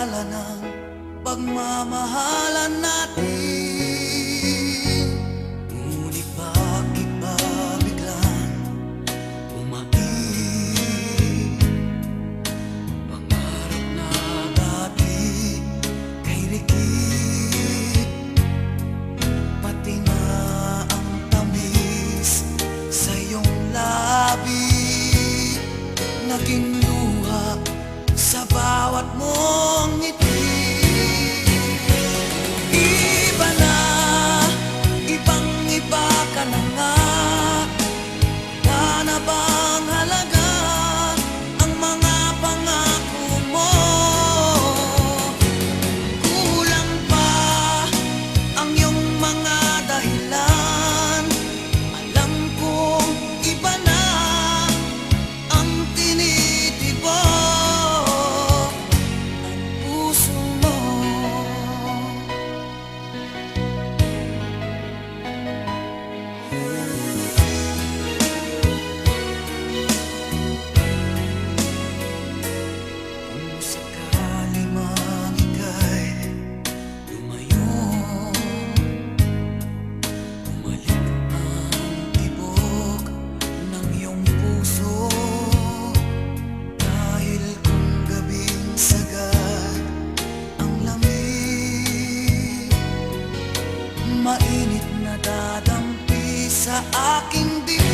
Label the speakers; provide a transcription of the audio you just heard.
Speaker 1: alaala ng pagmamahalan natin. Ngunit bakit ba biglang umaib? Pangarap na dati kay rikit, pati na ang tamis sa iyong labi, naging luha sa bawat mong ngiti. Iba na, ibang-iba ka na nga. Wala na bang halaga ang mga pangako mo? Kulang pa ang iyong mga dahilan. Alam kong iba na ang tinitibok ng puso mo. Kung sakali mang ika'y lumayo, bumalik ang tibok ng iyong puso. Dahil kung gabing sagad ang lamig, mainit na dadampi sa aking dibdib.